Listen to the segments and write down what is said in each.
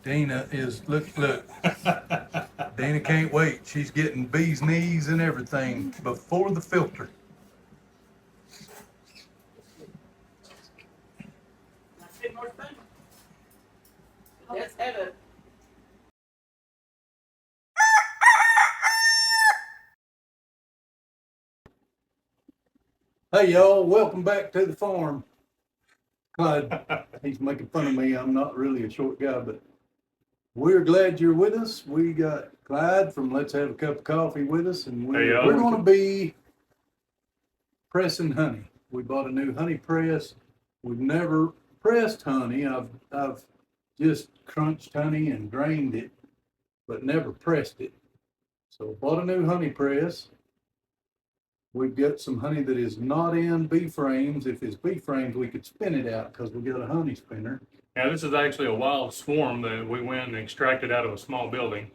Dana is, look. Dana can't wait. She's getting bee's knees and everything before the filter. Let's have it. Hey y'all, welcome back to the farm. Clyde, he's making fun of me. I'm not really a short guy, but we're glad you're with us. We got Clyde from Let's Have a Cup of Coffee with us, and we're going to be pressing honey. We bought a new honey press. We've never pressed honey. I've just crunched honey and drained it, but never pressed it. So bought a new honey press. We've got some honey that is not in bee frames. If it's bee frames, we could spin it out because we got a honey spinner. Now, this is actually a wild swarm that we went and extracted out of a small building.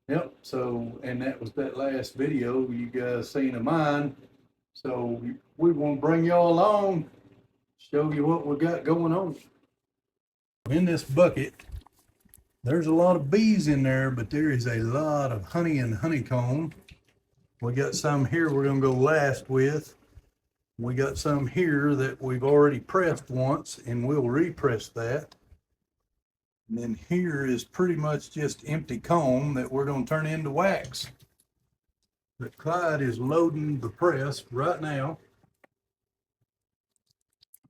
Yep. So, and that was that last video you guys seen of mine. So we want to bring y'all along, show you what we got going on. In this bucket, there's a lot of bees in there, but there is a lot of honey and honeycomb. We got some here we're going to go last with. We got some here that we've already pressed once, and we'll repress that. And then here is pretty much just empty comb that we're going to turn into wax. But Clyde is loading the press right now.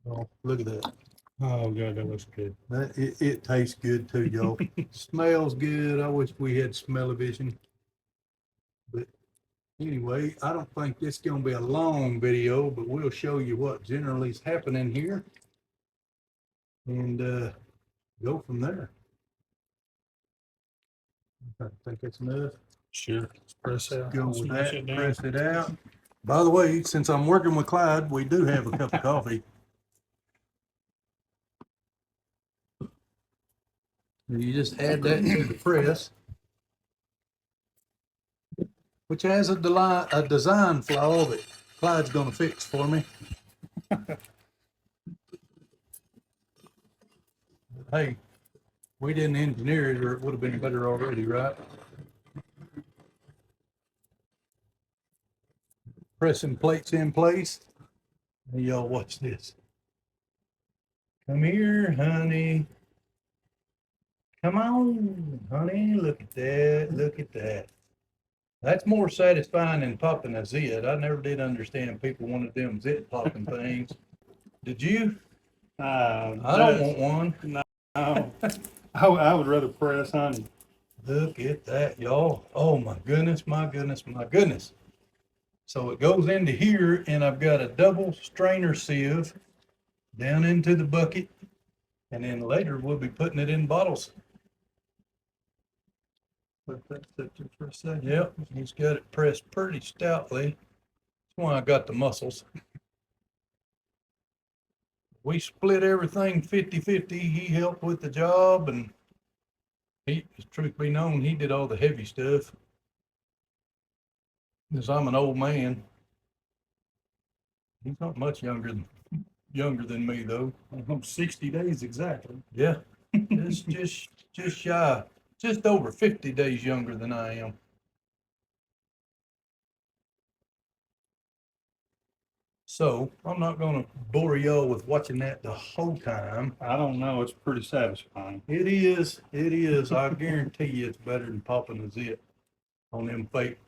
Oh, look at that. Oh, God, that looks good. It tastes good too, y'all. Smells good. I wish we had smell-o-vision. But anyway, I don't think this is going to be a long video, but we'll show you what generally is happening here. And go from there. I think that's enough. Sure. Let's press out. Go with Smash that, it down. press it out. By the way, since I'm working with Clyde, we do have a cup of coffee. You just add that to the press, which has a design flaw that Clyde's gonna fix for me. Hey, we didn't engineer it, or it would have been better already, right? Pressing plates in place. Hey, y'all watch this. Come here, honey. Come on, honey. Look at that. Look at that. That's more satisfying than popping a zit. I never did understand people wanted them zit popping things. Did you? I don't want one. No. I would rather press honey. Look at that, y'all. Oh my goodness, my goodness, my goodness. So it goes into here, and I've got a double strainer sieve down into the bucket, and then later we'll be putting it in bottles. Let that sit there for a second. Yep, he's got it pressed pretty stoutly. That's why I got the muscles. We split everything 50-50. He helped with the job, and truth be known, he did all the heavy stuff. Because I'm an old man. He's not much younger than me, though. I'm 60 days exactly. Yeah, just shy, just over 50 days younger than I am. So I'm not gonna bore y'all with watching that the whole time. I don't know. It's pretty satisfying. It is. I guarantee you it's better than popping a zit on them fake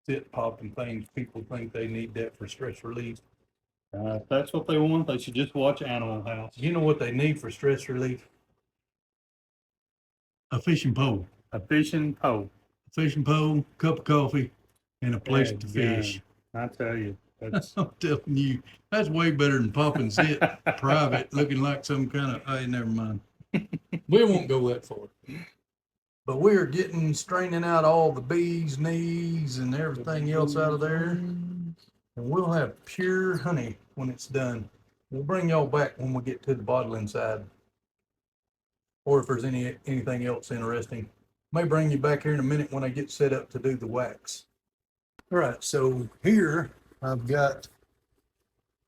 zit popping things. People think they need that for stress relief. If that's what they want, they should just watch Animal House. You know what they need for stress relief? A fishing pole. A fishing pole. A fishing pole, cup of coffee, and a place to fish. I tell you. That's... I'm telling you, that's way better than popping zit private, looking like some kind of, hey, never mind. We won't go that far. But we're straining out all the bees' knees and everything else out of there. And we'll have pure honey when it's done. We'll bring y'all back when we get to the bottling side. Or if there's anything else interesting. May bring you back here in a minute when I get set up to do the wax. All right, so here I've got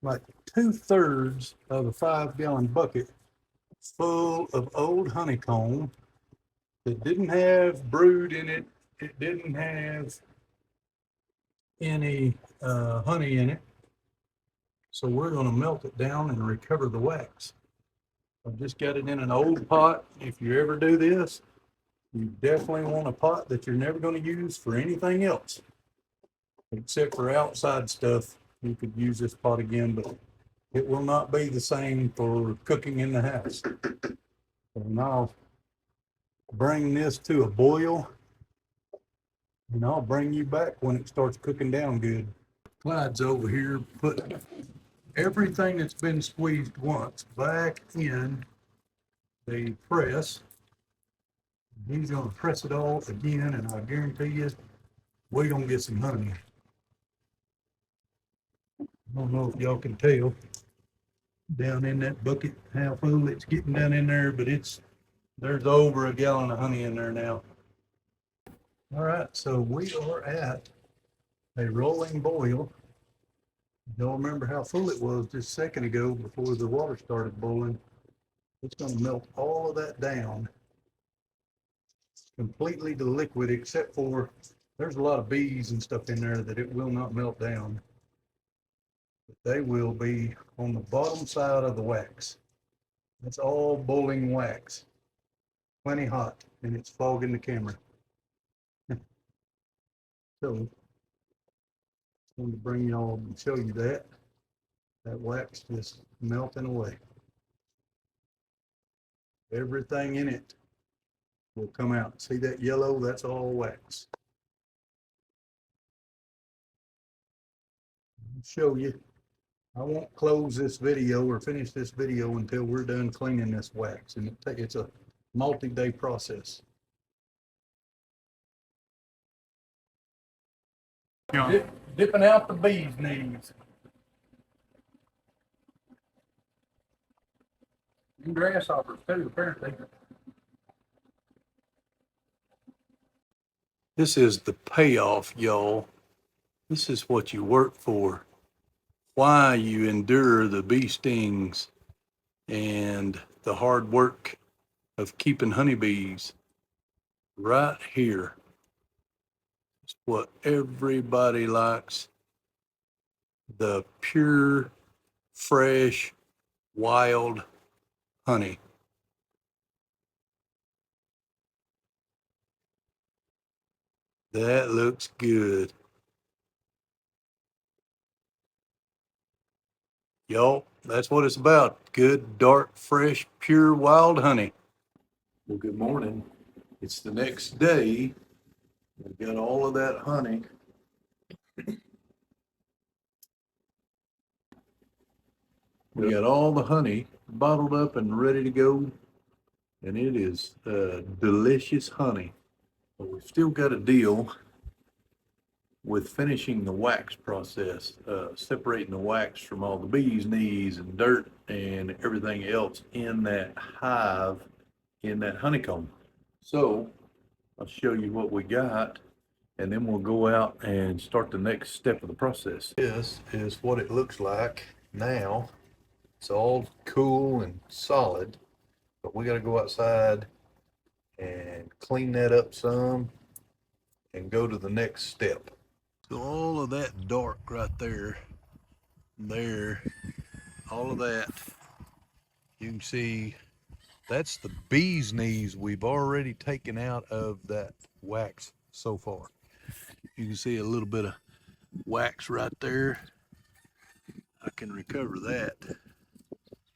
like 2/3 of a 5-gallon bucket full of old honeycomb It didn't have brood in it. It didn't have any honey in it. So we're going to melt it down and recover the wax. I've just got it in an old pot. If you ever do this, you definitely want a pot that you're never going to use for anything else. Except for outside stuff, you could use this pot again, but it will not be the same for cooking in the house. And I'll bring this to a boil, and I'll bring you back when it starts cooking down good. Clyde's over here putting everything that's been squeezed once back in the press. He's gonna press it all again, and I guarantee you, we're gonna get some honey. I don't know if y'all can tell down in that bucket how full it's getting down in there, but there's over a gallon of honey in there now. All right, so we are at a rolling boil. Y'all remember how full it was just a second ago before the water started boiling. It's gonna melt all of that down completely to liquid, except for there's a lot of bees and stuff in there that it will not melt down. But they will be on the bottom side of the wax. That's all boiling wax. Plenty hot, and it's fogging the camera. So, I'm going to bring y'all and show you that. That wax just melting away. Everything in it will come out. See that yellow? That's all wax. I'll show you. I won't close this video or finish this video until we're done cleaning this wax, and it's a multi-day process. Yeah. Dipping out the bee's knees. And grasshoppers too, apparently. This is the payoff, y'all. This is what you work for. Why you endure the bee stings and the hard work of keeping honeybees. Right here. It's what everybody likes. The pure, fresh, wild honey. That looks good. Y'all, that's what it's about. Good, dark, fresh, pure, wild honey. Well, good morning. It's the next day. We've got all of that honey. We got all the honey bottled up and ready to go. And it is delicious honey. But we've still got to deal with finishing the wax process, separating the wax from all the bees' knees and dirt and everything else in that hive, in that honeycomb. So I'll show you what we got, and then we'll go out and start the next step of the process. This is what it looks like now. It's all cool and solid, but we got to go outside and clean that up some and go to the next step. So all of that dark right there, all of that, you can see that's the bee's knees we've already taken out of that wax so far. You can see a little bit of wax right there. I can recover that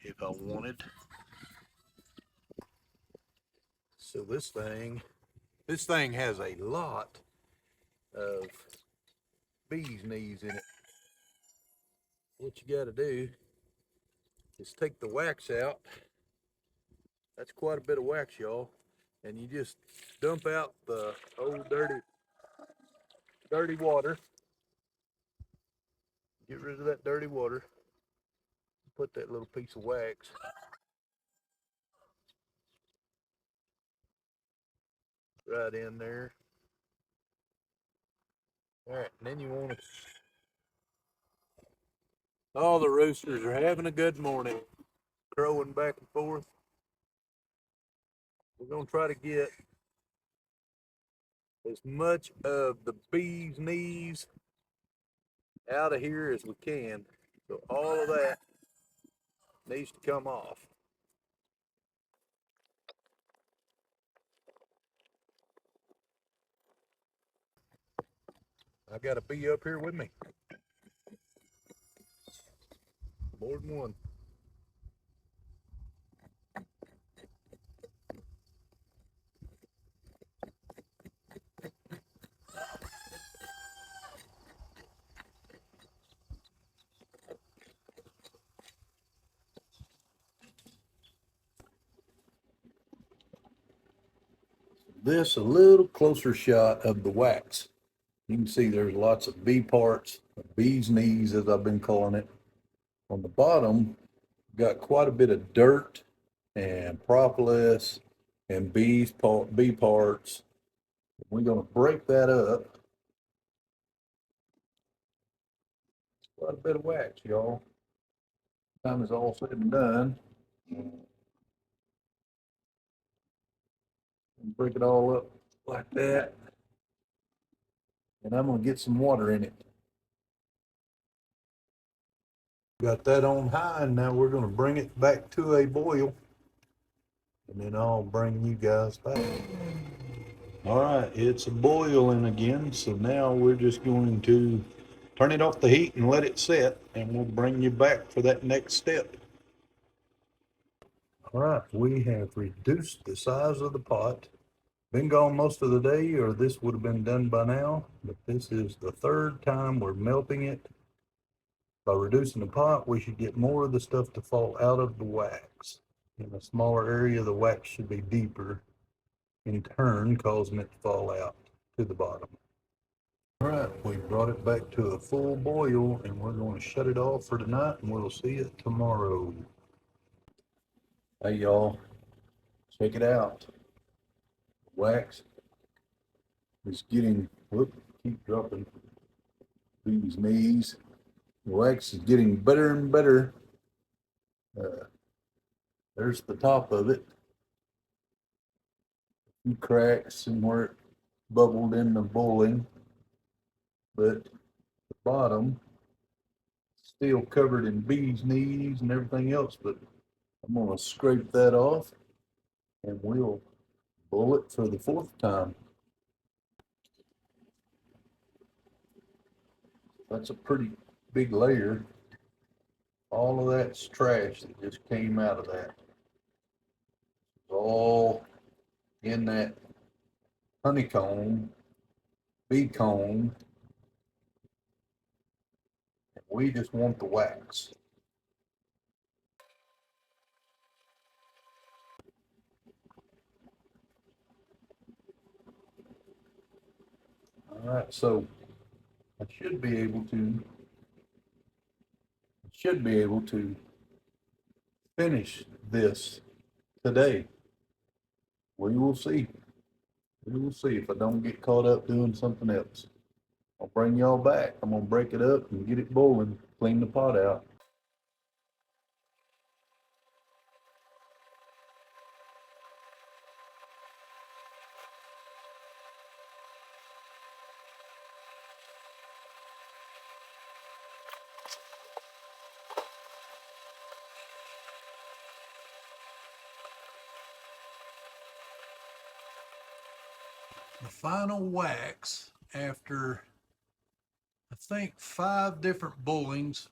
if I wanted. So this thing has a lot of bee's knees in it. What you got to do is take the wax out. That's quite a bit of wax, y'all. And you just dump out the old dirty water. Get rid of that dirty water. Put that little piece of wax right in there. All right, and then you want to. All the roosters are having a good morning, crowing back and forth. We're gonna try to get as much of the bee's knees out of here as we can. So all of that needs to come off. I got a bee up here with me. More than one. This a little closer shot of the wax. You can see there's lots of bee parts, bee's knees as I've been calling it. On the bottom, got quite a bit of dirt and propolis and bee parts. We're gonna break that up. Quite a bit of wax, y'all. Time is all said and done. Break it all up like that. And I'm gonna get some water in it. Got that on high, and now we're gonna bring it back to a boil. And then I'll bring you guys back. All right, it's a boiling again, so now we're just going to turn it off the heat and let it set, and we'll bring you back for that next step. All right, we have reduced the size of the pot. Been gone most of the day, or this would have been done by now, but this is the third time we're melting it. By reducing the pot, we should get more of the stuff to fall out of the wax. In a smaller area, the wax should be deeper, in turn causing it to fall out to the bottom. All right, we brought it back to a full boil, and we're going to shut it off for tonight, and we'll see it tomorrow. Hey y'all, check it out. Wax is getting, whoop, keep dropping these knees. The wax is getting better and better. There's the top of it. A few cracks and where it bubbled in the boiling, but the bottom still covered in bees knees and everything else. But I'm gonna scrape that off, and we'll boil it for the fourth time. That's a pretty big layer. All of that's trash that just came out of that. It's all in that honeycomb, bee comb. We just want the wax. All right, so I should be able to finish this today. We will see. We will see if I don't get caught up doing something else. I'll bring y'all back. I'm gonna break it up and get it boiling, clean the pot out. The final wax, after I think 5 different boilings,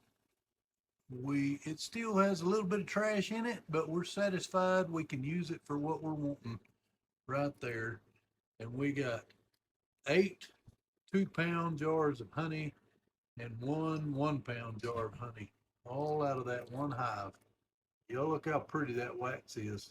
it still has a little bit of trash in it, but we're satisfied we can use it for what we're wanting right there. And we got 8 2-pound jars of honey and 1 1-pound jar of honey, all out of that one hive. Y'all look how pretty that wax is.